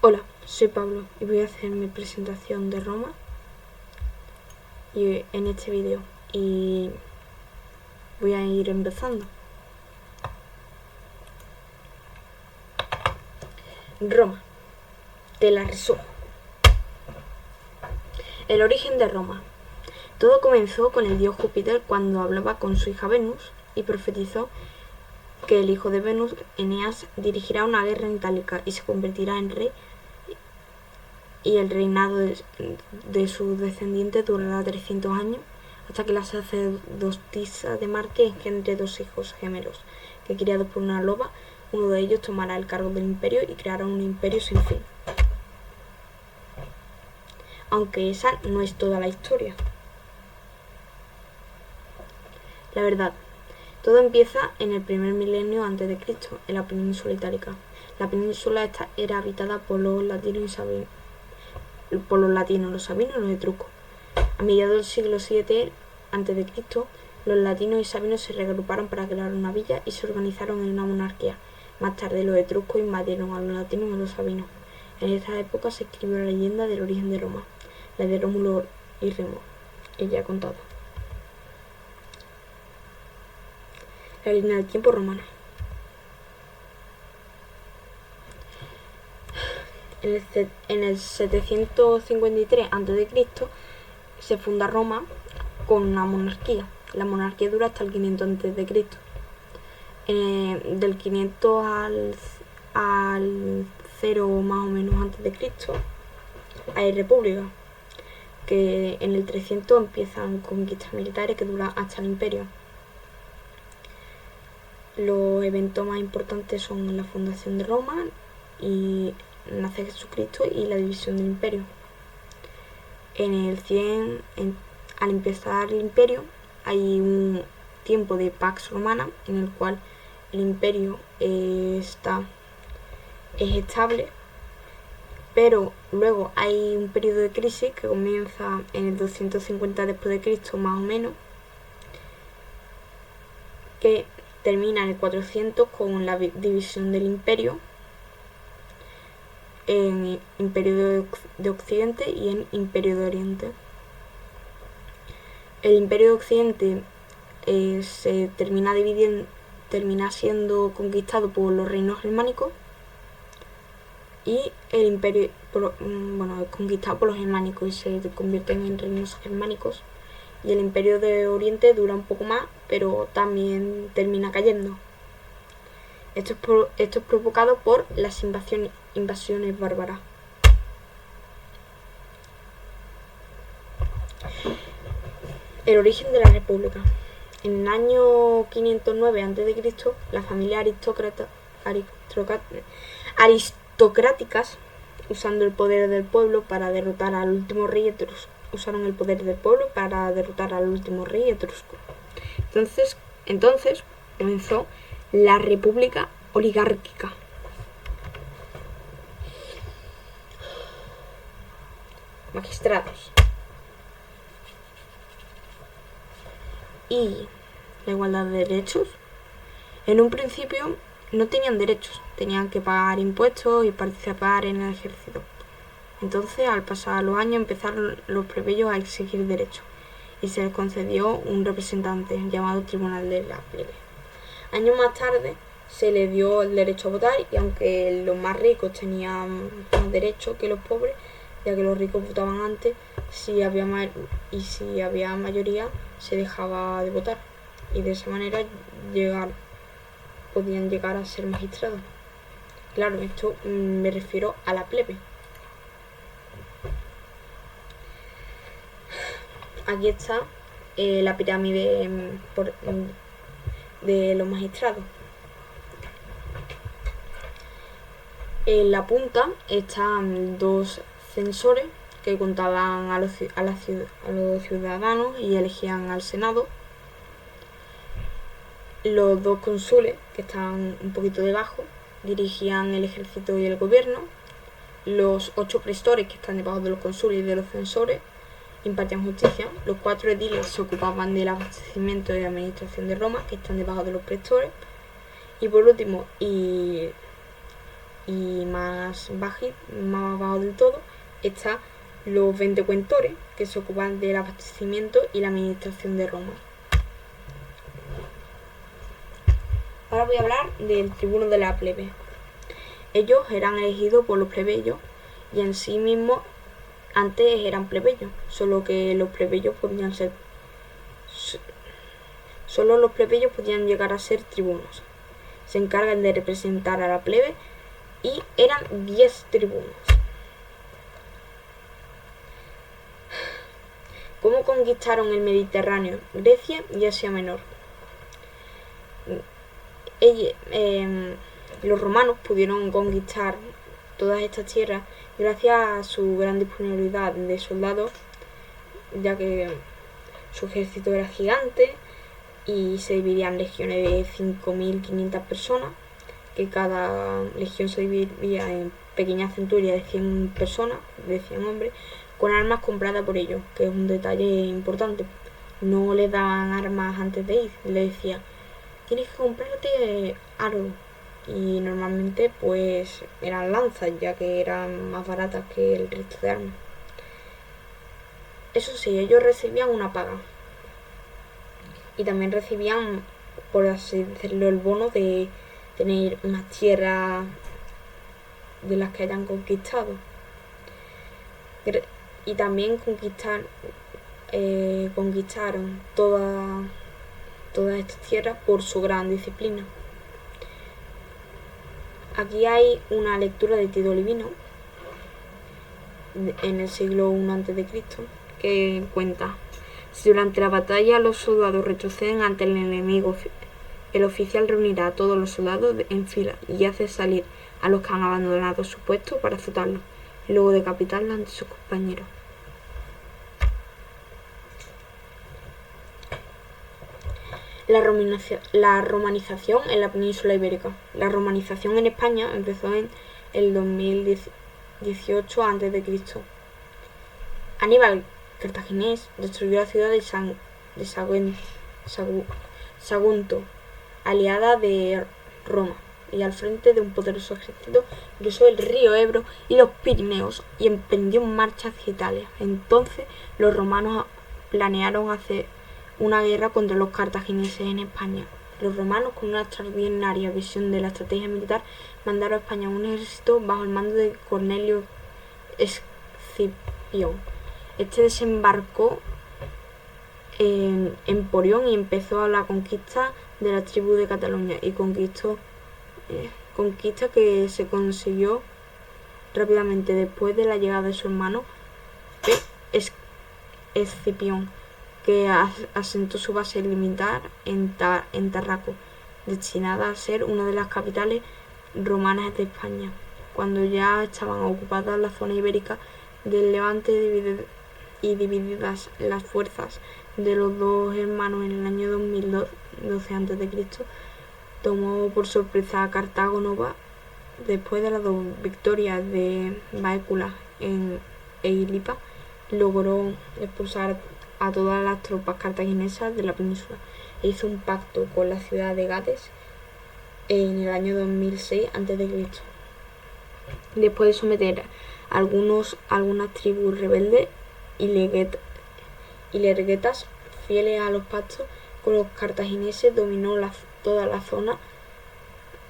Hola, soy Pablo y voy a hacer mi presentación de Roma en este vídeo y voy a ir empezando. Roma, te la resumo. El origen de Roma. Todo comenzó con el dios Júpiter cuando hablaba con su hija Venus y profetizó que el hijo de Venus, Eneas, dirigirá una guerra en Itálica y se convertirá en rey, y el reinado de su descendiente durará 300 años hasta que la sacerdotisa de Marte engendre dos hijos gemelos que, criados por una loba, uno de ellos tomará el cargo del imperio y creará un imperio sin fin. Aunque esa no es toda la historia. La verdad, todo empieza en el primer milenio antes de Cristo, en la península itálica. La península esta era habitada por los latinos, los sabinos y los etruscos. A mediados del siglo VII a.C., los latinos y sabinos se reagruparon para crear una villa y se organizaron en una monarquía. Más tarde los etruscos invadieron a los latinos y a los sabinos. En esta época se escribió la leyenda del origen de Roma, la de Rómulo y Remo, que ya he contado. La línea del tiempo romana. En el 753 a.C. se funda Roma con una monarquía. La monarquía dura hasta el 500 a.C. Del 500 al 0 más o menos antes de Cristo hay república, que en el 300 empiezan conquistas militares que duran hasta el imperio. Los eventos más importantes son la fundación de Roma y nace Jesucristo y la división del imperio. En el 100, al empezar el imperio, hay un tiempo de Pax Romana en el cual el imperio es estable, pero luego hay un periodo de crisis que comienza en el 250 después de Cristo más o menos, que termina en el 400 con la división del imperio en Imperio de Occidente y en Imperio de Oriente. El Imperio de Occidente se termina siendo conquistado por los reinos germánicos, y el imperio es conquistado por los germánicos y se convierten en reinos germánicos, y el Imperio de Oriente dura un poco más, pero también termina cayendo. Esto es provocado por las invasiones bárbaras. El origen de la República. En el año 509 a.C., las familias aristocráticas, usando el poder del pueblo para derrotar al último rey etrusco. Entonces comenzó la República oligárquica. Magistrados. Y la igualdad de derechos. En un principio no tenían derechos, tenían que pagar impuestos y participar en el ejército. Entonces, al pasar los años, empezaron los plebeyos a exigir derechos y se les concedió un representante llamado Tribunal de la Plebe. Años más tarde se les dio el derecho a votar, y aunque los más ricos tenían más derechos que los pobres, ya que los ricos votaban antes, si había mayoría se dejaba de votar, y de esa manera podían llegar a ser magistrados. Claro, esto me refiero a la plebe. Aquí está la pirámide de los magistrados. En la punta están dos censores que contaban a los ciudadanos y elegían al Senado. Los dos cónsules, que están un poquito debajo, dirigían el ejército y el gobierno. Los 8 prestores, que están debajo de los cónsules y de los censores, impartían justicia. Los 4 ediles se ocupaban del abastecimiento y administración de Roma, que están debajo de los prestores. Y por último, y y más bajo del todo está los 20 cuentores, que se ocupan del abastecimiento y la administración de Roma. Ahora voy a hablar del tribuno de la plebe. Ellos eran elegidos por los plebeyos y en sí mismos antes eran plebeyos, solo que los plebeyos podían ser solo los plebeyos podían llegar a ser tribunos. Se encargan de representar a la plebe y eran 10 tribunos. ¿Cómo conquistaron el Mediterráneo, Grecia y Asia Menor? Los romanos pudieron conquistar todas estas tierras gracias a su gran disponibilidad de soldados, ya que su ejército era gigante y se dividía en legiones de 5.500 personas, que cada legión se dividía en pequeñas centurias de 100 personas, de 100 hombres, con armas compradas por ellos, que es un detalle importante. No les daban armas antes de ir, les decía, tienes que comprarte algo, y normalmente pues eran lanzas, ya que eran más baratas que el resto de armas. Eso sí, ellos recibían una paga y también recibían, por así decirlo, el bono de tener más tierras de las que hayan conquistado, y también conquistaron todas estas tierras por su gran disciplina. Aquí hay una lectura de Tito Livino en el siglo I a.C. que cuenta: si durante la batalla los soldados retroceden ante el enemigo, el oficial reunirá a todos los soldados en fila y hace salir a los que han abandonado su puesto para azotarlos y luego decapitarlos ante sus compañeros. La romanización en la península ibérica. La romanización en España empezó en el 2018 a.C. Aníbal Cartaginés destruyó la ciudad de Sagunto, aliada de Roma, y al frente de un poderoso ejército cruzó el río Ebro y los Pirineos y emprendió en marcha hacia Italia. Entonces los romanos planearon hacer una guerra contra los cartagineses en España. Los romanos, con una extraordinaria visión de la estrategia militar, mandaron a España un ejército bajo el mando de Cornelio Escipión. Este desembarcó en Emporión y empezó la conquista de la tribu de Cataluña, y conquista que se consiguió rápidamente después de la llegada de su hermano Escipión, que asentó su base militar en Tarraco, destinada a ser una de las capitales romanas de España. Cuando ya estaban ocupadas la zona ibérica del Levante y divididas las fuerzas de los dos hermanos en el año 2012 a.C., tomó por sorpresa a Cartago Nova. Después de las dos victorias de Baécula e Ilipa, logró expulsar a todas las tropas cartaginesas de la península e hizo un pacto con la ciudad de Gades en el año 2006 a.C. Después de someter algunas tribus rebeldes y leguetas fieles a los pactos con los cartagineses, dominó toda la zona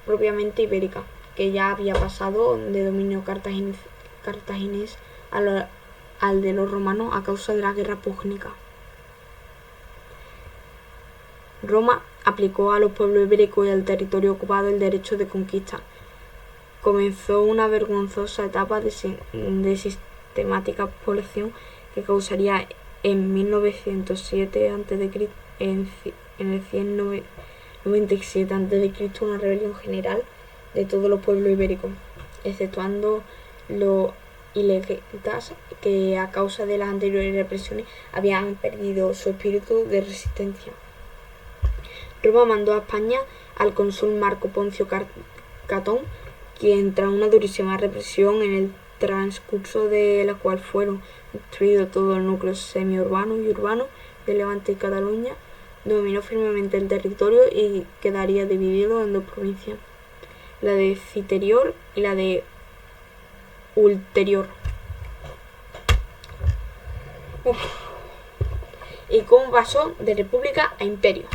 propiamente ibérica, que ya había pasado de dominio cartaginés al de los romanos a causa de la guerra púnica. Roma aplicó a los pueblos ibéricos y al territorio ocupado el derecho de conquista. Comenzó una vergonzosa etapa de sistemática población que causaría en 1907 a.C., en el 197 a.C., una rebelión general de todos los pueblos ibéricos, exceptuando los ilegitas, que a causa de las anteriores represiones habían perdido su espíritu de resistencia. Roma mandó a España al cónsul Marco Poncio Catón, quien, tras una durísima represión en el transcurso de la cual fueron destruidos todos los núcleos semiurbanos y urbanos de Levante y Cataluña, dominó firmemente el territorio y quedaría dividido en dos provincias. la de Citerior y la de Ulterior. ¿Y cómo pasó de república a imperio?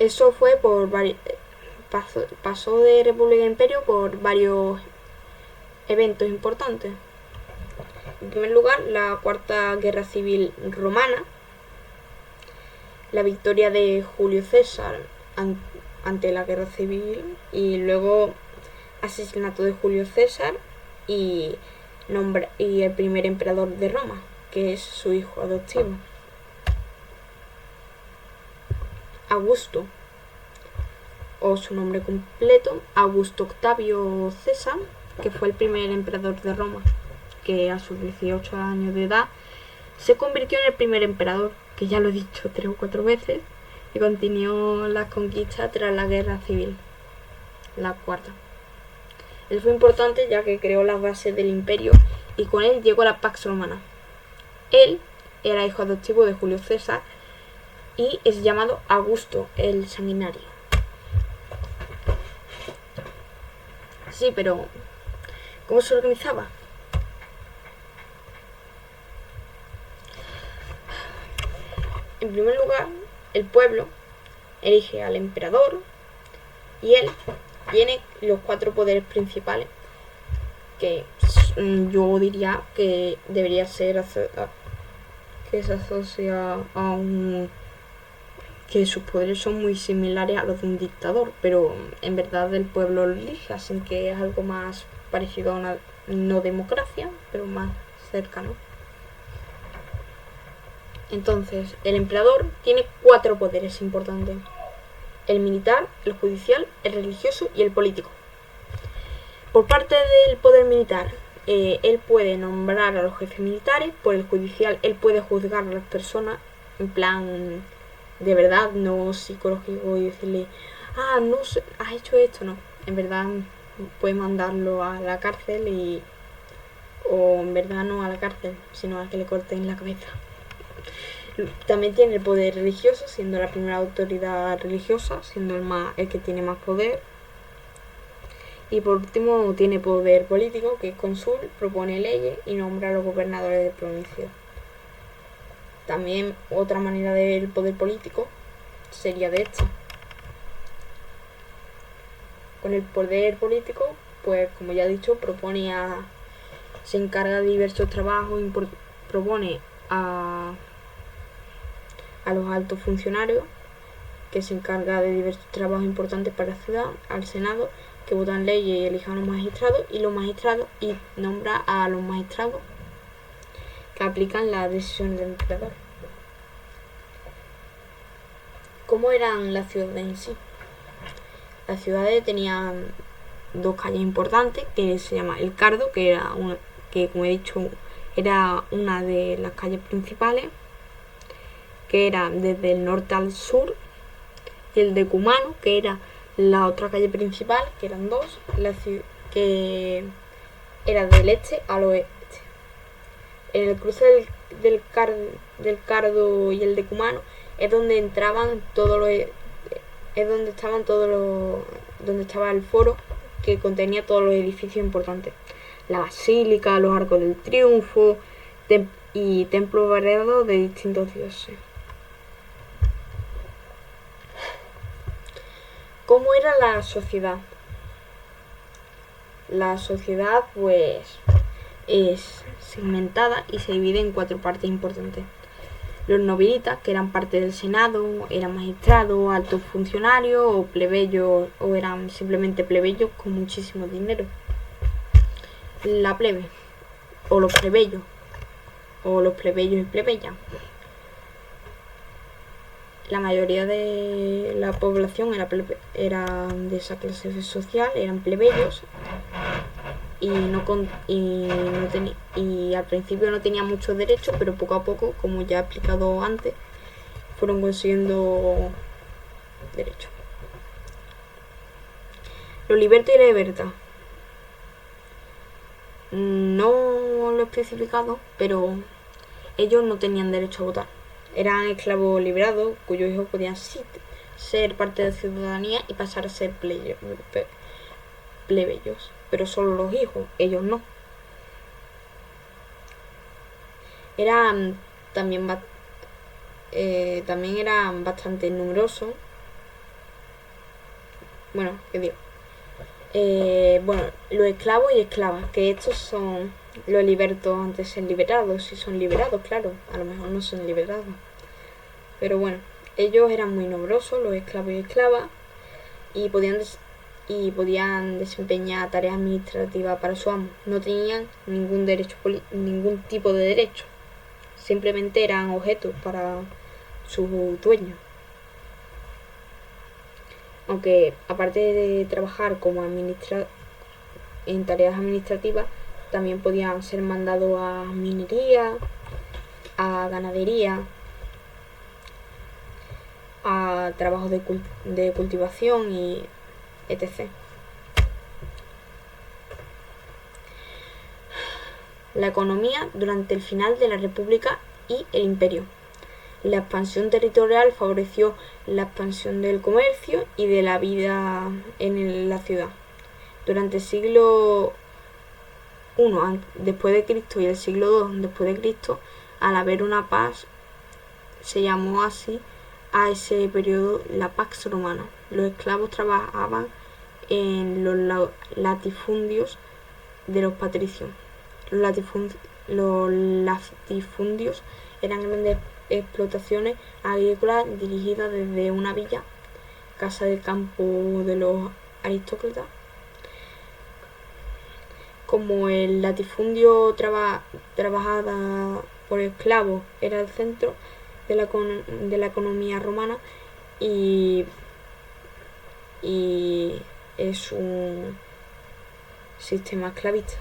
Eso fue por pasó de república a imperio por varios eventos importantes. En primer lugar, la Cuarta Guerra Civil Romana, la victoria de Julio César ante la Guerra Civil, y luego asesinato de Julio César y el primer emperador de Roma, que es su hijo adoptivo, Augusto, o su nombre completo, Augusto Octavio César, que fue el primer emperador de Roma, que a sus 18 años de edad se convirtió en el primer emperador, que ya lo he dicho 3 o 4 veces, y continuó las conquistas tras la Guerra Civil, la cuarta. Él fue importante ya que creó las bases del imperio y con él llegó la Pax Romana. Él era hijo adoptivo de Julio César y es llamado Augusto el Sanguinario. Sí, pero ¿cómo se organizaba? En primer lugar, el pueblo elige al emperador y él tiene los 4 poderes principales, que yo diría que debería ser que se asocia a que sus poderes son muy similares a los de un dictador, pero en verdad el pueblo lo elige, así que es algo más parecido a una no democracia, pero más cercano. Entonces, el emperador tiene 4 poderes importantes: el militar, el judicial, el religioso y el político. Por parte del poder militar, él puede nombrar a los jefes militares. Por el judicial, él puede juzgar a las personas en plan de verdad, no psicológico, y decirle, no sé, has hecho esto, no. En verdad puede mandarlo a la cárcel o en verdad no a la cárcel, sino a que le corten la cabeza. También tiene el poder religioso, siendo la primera autoridad religiosa, siendo el que tiene más poder. Y por último tiene poder político, que es cónsul, propone leyes y nombra a los gobernadores de provincia. También otra manera de ver el poder político sería de esta. Con el poder político, pues como ya he dicho, se encarga de diversos trabajos, propone a los altos funcionarios, que se encarga de diversos trabajos importantes para la ciudad, al Senado, que votan leyes y elijan a los magistrados, y nombra a los magistrados que aplican las decisiones del emperador. ¿Cómo eran las ciudades en sí? Las ciudades tenían 2 calles importantes, que se llama el Cardo, que como he dicho era una de las calles principales, que era desde el norte al sur, y el Decumano, que era la otra calle principal, que eran 2, que era del este al oeste. En el cruce del Cardo y el Decumano es donde donde estaba el foro, que contenía todos los edificios importantes: la basílica, los arcos del triunfo y templos variados de distintos dioses. ¿Cómo era la sociedad? La sociedad pues es segmentada y se divide en 4 partes importantes. Los nobilitas, que eran parte del Senado, eran magistrados, altos funcionarios o plebeyos, o eran simplemente plebeyos con muchísimo dinero. La plebe, o los plebeyos y plebeyas. La mayoría de la población era de esa clase social, eran plebeyos, y al principio no tenían muchos derechos, pero poco a poco, como ya he explicado antes, fueron consiguiendo derechos. Los libertos y la libertad. No lo he especificado, pero ellos no tenían derecho a votar. Eran esclavos liberados cuyos hijos podían ser parte de la ciudadanía y pasar a ser plebeyos, pero solo los hijos, ellos no. Eran también eran bastante numerosos. Bueno, ¿qué digo? Bueno, los esclavos y esclavas, que estos son los libertos antes de ser liberados, si son liberados, claro, a lo mejor no son liberados. Pero bueno, ellos eran muy numerosos, los esclavos y esclavas, y podían desempeñar tareas administrativas para su amo. No tenían ningún tipo de derecho. Simplemente eran objetos para sus dueños. Aunque aparte de trabajar como en tareas administrativas, también podían ser mandados a minería, a ganadería, a trabajos de cultivación y etc. La economía durante el final de la República y el Imperio. La expansión territorial favoreció la expansión del comercio y de la vida en la ciudad. Durante el siglo I después de Cristo y el siglo II después de Cristo, al haber una paz, se llamó así a ese periodo la Pax Romana. Los esclavos trabajaban en los latifundios de los patricios. Los latifundios eran grandes explotaciones agrícolas dirigidas desde una villa, casa de campo de los aristócratas. Como el latifundio trabajada por esclavos era el centro de la economía romana y es un sistema esclavista.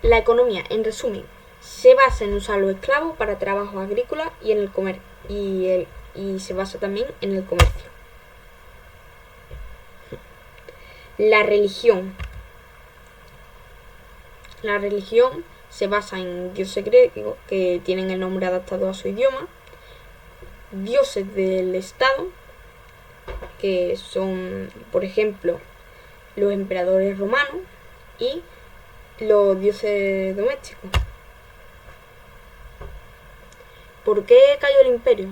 La economía, en resumen, se basa en usar los esclavos para trabajos agrícolas y en el comercio, y se basa también en el comercio. La religión. La religión se basa en dioses griegos que tienen el nombre adaptado a su idioma, dioses del Estado, que son, por ejemplo, los emperadores romanos, y los dioses domésticos. ¿Por qué cayó el imperio?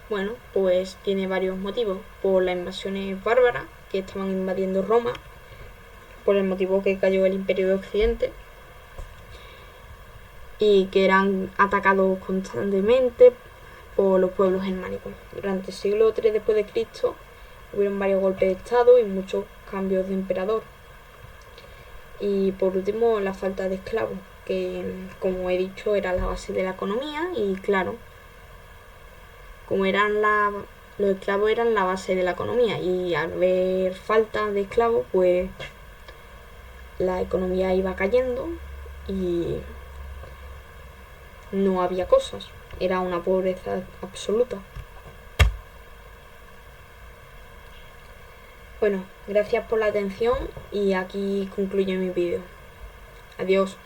Bueno, pues tiene varios motivos. Por las invasiones bárbaras que estaban invadiendo Roma, por el motivo que cayó el imperio de Occidente y que eran atacados constantemente por los pueblos germánicos. Durante el siglo III después de Cristo hubieron varios golpes de estado y muchos cambios de emperador. Y por último, la falta de esclavos, que como he dicho era la base de la economía, y claro, como los esclavos eran la base de la economía, y al haber falta de esclavos, pues la economía iba cayendo y no había cosas, era una pobreza absoluta. Bueno, gracias por la atención y aquí concluye mi vídeo. Adiós.